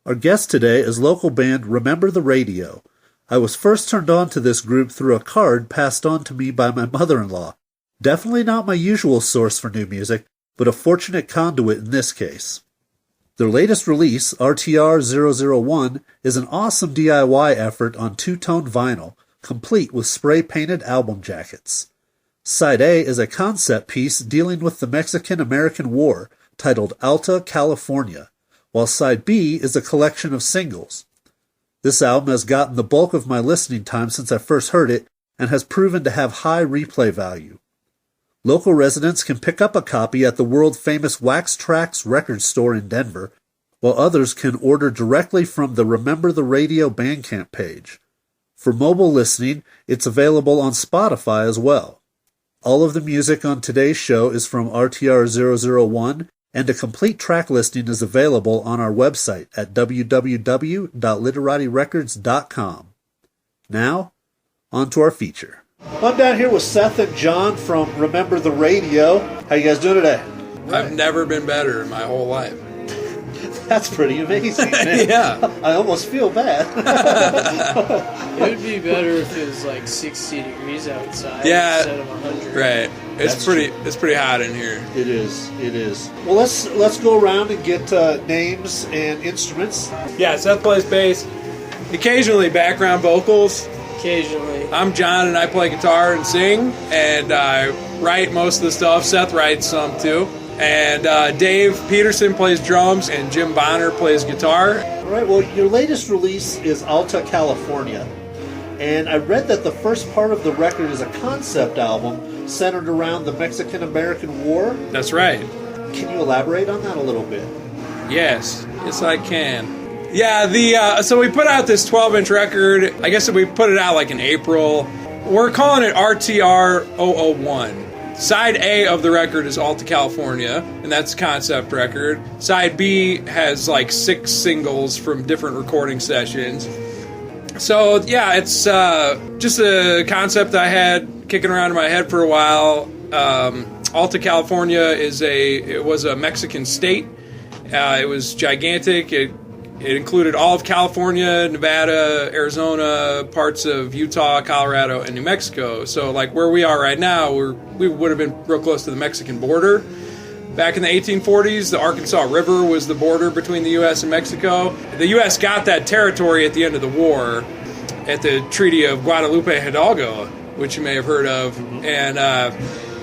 Our guest today is local band Remember the Radio. I was first turned on to this group through a card passed on to me by my mother-in-law. Definitely not my usual source for new music, but a fortunate conduit in this case. Their latest release, RTR-001, is an awesome DIY effort on two-tone vinyl, complete with spray-painted album jackets. Side A is a concept piece dealing with the Mexican-American War, titled Alta California, while Side B is a collection of singles. This album has gotten the bulk of my listening time since I first heard it, and has proven to have high replay value. Local residents can pick up a copy at the world-famous Wax Trax record store in Denver, while others can order directly from the Remember the Radio Bandcamp page. For mobile listening, it's available on Spotify as well. All of the music on today's show is from RTR-001, and a complete track listing is available on our website at www.literatirecords.com. Now, on to our feature. I'm down here with Seth and John from Remember the Radio. How you guys doing today? I've never been better in my whole life. That's pretty amazing, man. Yeah. I almost feel bad. It would be better if it was like 60 degrees outside instead of 100. Right. It's pretty hot in here. It is. Well, let's go around and get names and instruments. Yeah, Seth plays bass. Occasionally background vocals. Occasionally. I'm John and I play guitar and sing, and I write most of the stuff. Seth writes some too. And Dave Peterson plays drums, and Jim Bonner plays guitar. All right, well, your latest release is Alta California. And I read that the first part of the record is a concept album centered around the Mexican-American War. That's right. Can you elaborate on that a little bit? Yes I can. Yeah, so we put out this 12-inch record. I guess we put it out like in April. We're calling it RTR 001. Side A of the record is Alta California, and that's a concept record. Side B has like 6 singles from different recording sessions. So, yeah, it's just a concept I had kicking around in my head for a while. Alta California it was a Mexican state. It was gigantic. It included all of California, Nevada, Arizona, parts of Utah, Colorado, and New Mexico. So, like, where we are right now, we would have been real close to the Mexican border. Back in the 1840s, the Arkansas River was the border between the U.S. and Mexico. The U.S. got that territory at the end of the war at the Treaty of Guadalupe Hidalgo, which you may have heard of. And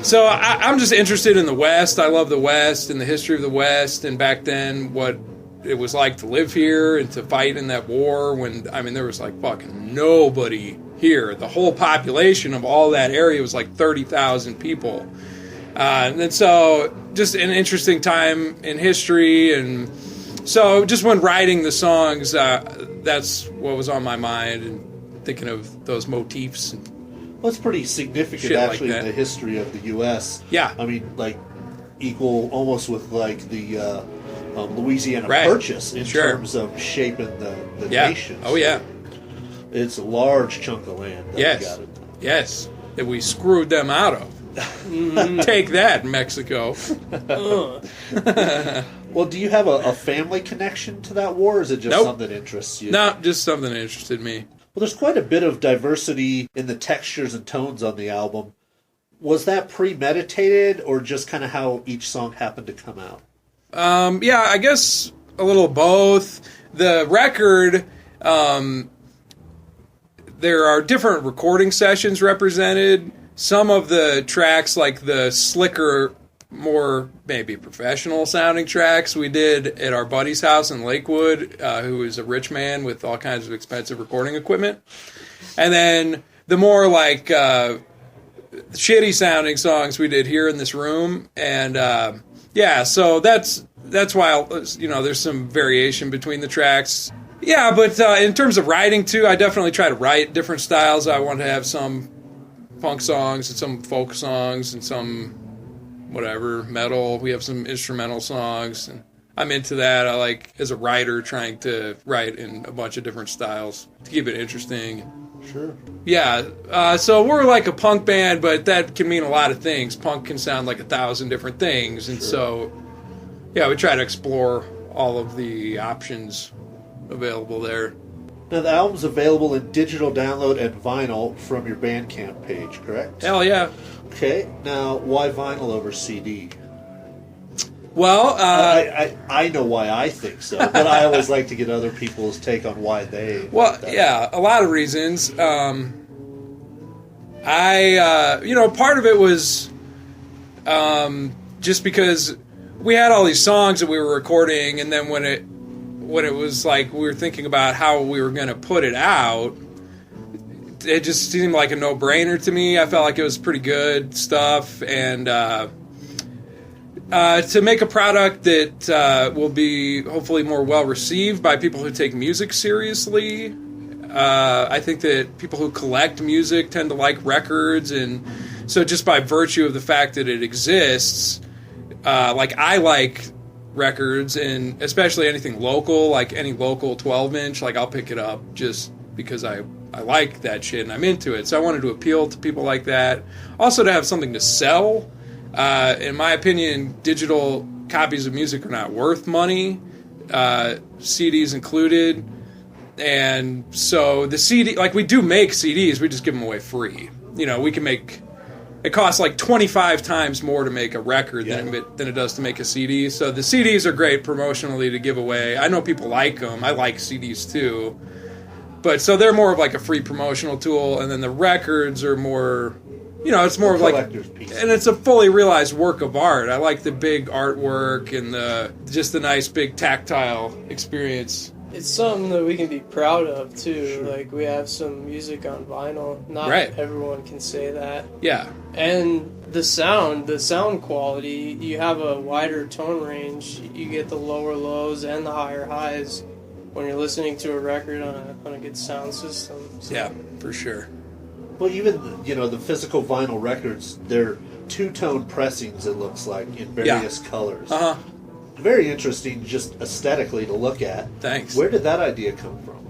so I'm just interested in the West. I love the West and the history of the West, and back then what it was like to live here and to fight in that war when, I mean, there was like fucking nobody here. The whole population of all that area was like 30,000 people. And then so just an interesting time in history. And so just when writing the songs, that's what was on my mind and thinking of those motifs. Well, it's pretty significant actually in the history of the U.S. Yeah. I mean, like equal almost with like the Louisiana Purchase in terms of shaping the nation. Oh, yeah. It's a large chunk of land that we got it. Yes, that we screwed them out of. Take that, Mexico. Well, do you have a family connection to that war, or is it just something that interests you? No, just something that interested me. Well, there's quite a bit of diversity in the textures and tones on the album. Was that premeditated, or just kind of how each song happened to come out? Yeah, I guess a little both. The record, there are different recording sessions represented. Some of the tracks, like the slicker, more maybe professional sounding tracks, we did at our buddy's house in Lakewood, who is a rich man with all kinds of expensive recording equipment. And then the more like shitty sounding songs we did here in this room. And so that's why, you know, there's some variation between the tracks. Yeah, but in terms of writing too, I definitely try to write different styles. I want to have some punk songs and some folk songs and some whatever, metal. We have some instrumental songs, and I'm into that. I like, as a writer, trying to write in a bunch of different styles to keep it interesting. Sure. Yeah, so we're like a punk band, but that can mean a lot of things. Punk can sound like 1,000 different things, and so, yeah, we try to explore all of the options available there. Now, the album's available in digital download and vinyl from your Bandcamp page, correct? Hell yeah. Okay, now, why vinyl over CD? Well, I know why I think so, but I always like to get other people's take on why they... Well, yeah, a lot of reasons. Part of it was just because we had all these songs that we were recording, and then when it was like we were thinking about how we were going to put it out, it just seemed like a no-brainer to me. I felt like it was pretty good stuff, and to make a product that will be hopefully more well-received by people who take music seriously. I think that people who collect music tend to like records, and so just by virtue of the fact that it exists, I like records, and especially anything local, like any local 12-inch, like I'll pick it up just because I like that shit and I'm into it. So I wanted to appeal to people like that. Also to have something to sell. In my opinion, digital copies of music are not worth money, CDs included. And so the CD, like we do make CDs, we just give them away free. You know, we can make... It costs like 25 times more to make a record than it does to make a CD. So the CDs are great promotionally to give away. I know people like them. I like CDs too. But so they're more of like a free promotional tool. And then the records are more, it's more of like... collector's piece. And it's a fully realized work of art. I like the big artwork and just the nice big tactile experience. It's something that we can be proud of, too. Sure. Like, we have some music on vinyl. Not everyone can say that. Yeah. And the sound quality, you have a wider tone range. You get the lower lows and the higher highs when you're listening to a record on a good sound system. So. Yeah, for sure. Well, even, the physical vinyl records, they're two-tone pressings, it looks like, in various colors. Uh-huh. Very interesting, just aesthetically to look at. Thanks. Where did that idea come from?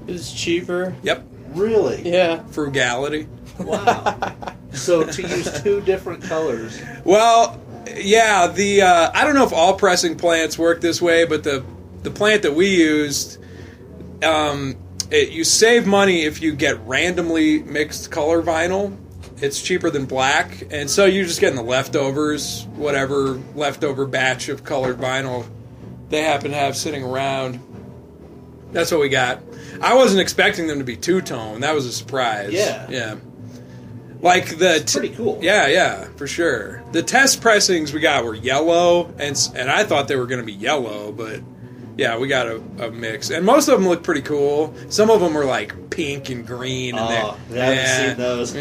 It was cheaper. Yep. Really? Yeah. Frugality. Wow. So to use two different colors. Well, yeah. I don't know if all pressing plants work this way, but the plant that we used, you save money if you get randomly mixed color vinyl. It's cheaper than black, and so you're just getting the leftovers, whatever leftover batch of colored vinyl they happen to have sitting around. That's what we got. I wasn't expecting them to be two-tone. That was a surprise. Yeah. Like it's pretty cool. Yeah, for sure. The test pressings we got were yellow, and I thought they were going to be yellow, but yeah, we got a mix. And most of them look pretty cool. Some of them were like pink and green. And I haven't seen those.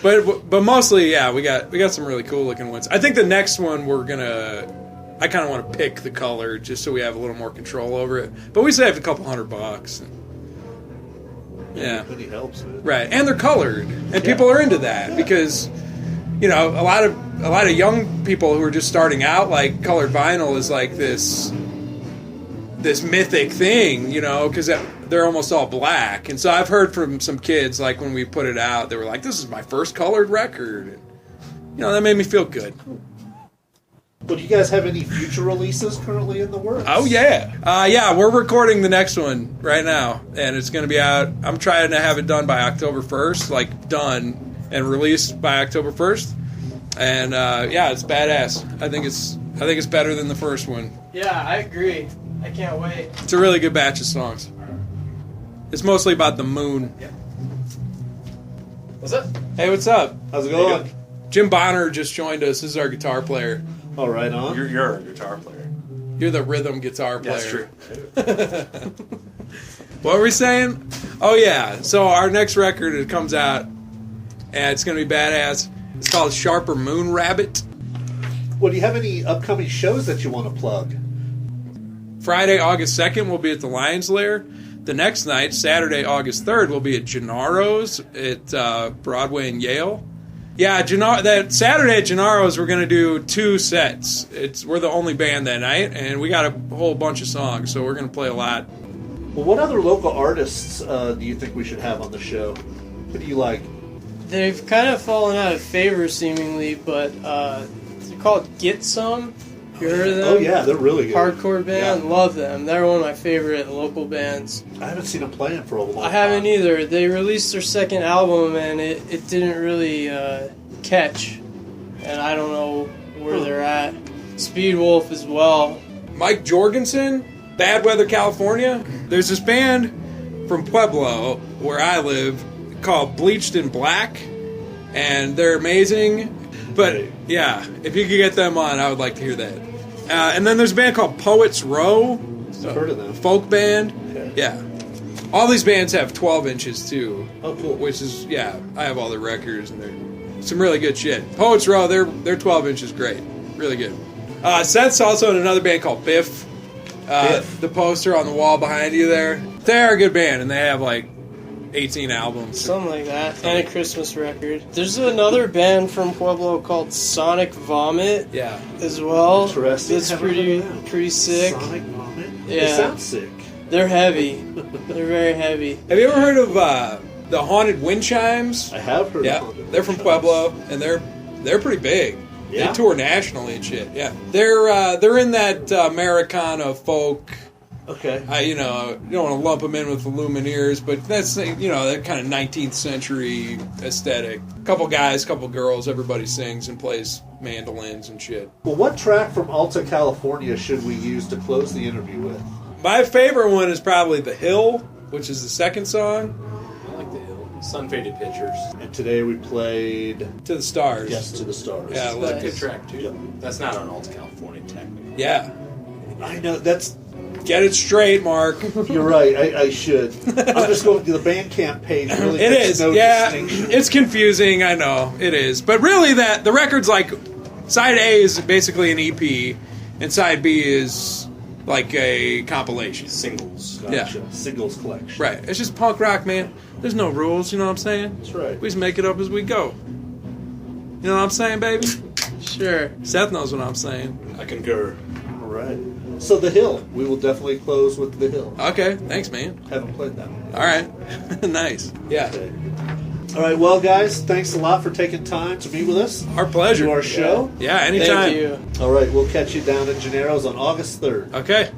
But mostly, yeah, we got some really cool looking ones. I think the next one I kind of want to pick the color just so we have a little more control over it. But we saved a couple $100. Yeah. It really helps, man. Right. And they're colored. And people are into that because, a lot of young people who are just starting out, like colored vinyl is like this mythic thing, because they're almost all black. And so I've heard from some kids, like when we put it out, they were like, this is my first colored record. And, that made me feel good. Well, do you guys have any future releases currently in the works? Oh, yeah. Yeah, we're recording the next one right now, and it's going to be out. I'm trying to have it done by October 1st, like done and released by October 1st. And, it's badass. I think it's better than the first one. Yeah, I agree. I can't wait. It's a really good batch of songs. It's mostly about the moon. Yep. What's up? Hey, what's up? How's it going? Jim Bonner just joined us. This is our guitar player. All right, on. You're a guitar player. You're the rhythm guitar player. That's true. What were we saying? Oh, yeah. So our next record, it comes out, and it's going to be badass. It's called Sharper Moon Rabbit. Well, do you have any upcoming shows that you want to plug? Friday, August 2nd, we'll be at the Lion's Lair. The next night, Saturday, August 3rd, we'll be at Gennaro's at Broadway and Yale. Yeah, that Saturday at Gennaro's, we're going to do 2 sets. We're the only band that night, and we got a whole bunch of songs, so we're going to play a lot. Well, what other local artists do you think we should have on the show? Who do you like? They've kind of fallen out of favor, seemingly, but they're called Get Some. You heard of them? Oh, yeah, they're really good. Hardcore band. Yeah. Love them. They're one of my favorite local bands. I haven't seen them playing for a long time. I haven't either. They released their second album, and it didn't really catch. And I don't know where they're at. Speed Wolf as well. Mike Jorgensen, Bad Weather, California. There's this band from Pueblo, where I live, called Bleached in Black, and they're amazing. But yeah, if you could get them on, I would like to hear that. And then there's a band called Poets Row. I've heard of them. Folk band. Okay. Yeah. All these bands have 12 inches too. Oh, cool. Which is, yeah, I have all their records, and they're some really good shit. Poets Row, their 12 inches great. Really good. Seth's also in another band called Biff. Biff. The poster on the wall behind you there. They're a good band, and they have like 18 albums. Something like that. And a Christmas record. There's another band from Pueblo called Sonic Vomit. Yeah. As well. Interesting. That's pretty sick. Sonic Vomit? Yeah. It sounds sick. They're heavy. They're very heavy. Have you ever heard of the Haunted Wind Chimes? I have heard Yeah. of them. They're from Pueblo, and they're pretty big. Yeah? They tour nationally and shit. Yeah. They're in that Americana folk. Okay. You don't want to lump them in with the Lumineers, but that's, that kind of 19th century aesthetic. Couple guys, couple girls, everybody sings and plays mandolins and shit. Well, what track from Alta California should we use to close the interview with? My favorite one is probably The Hill, which is the second song. I like the hill. Sun-faded pictures. And today we played To the Stars. Yes to the Stars. Yeah, I like Good it. track, too. Yep. That's not on Alta California, technically. Yeah. I know, that's... Get it straight, Mark. You're right, I should. I'm just going to the Bandcamp page. Really It makes is, no yeah. distinction. It's confusing, I know. It is. But really, the record's like... Side A is basically an EP, and Side B is like a compilation. Singles. Gotcha. Yeah. Singles collection. Right. It's just punk rock, man. There's no rules, you know what I'm saying? That's right. We just make it up as we go. You know what I'm saying, baby? Sure. Seth knows what I'm saying. I concur. All right. So The Hill. We will definitely close with The Hill. Okay, thanks, man. Haven't played that one. All right. Nice. Yeah. Okay. All right, well, guys, thanks a lot for taking time to meet with us. Our pleasure. To our show. Yeah, anytime. Thank you. All right, we'll catch you down at Gennaro's on August 3rd. Okay.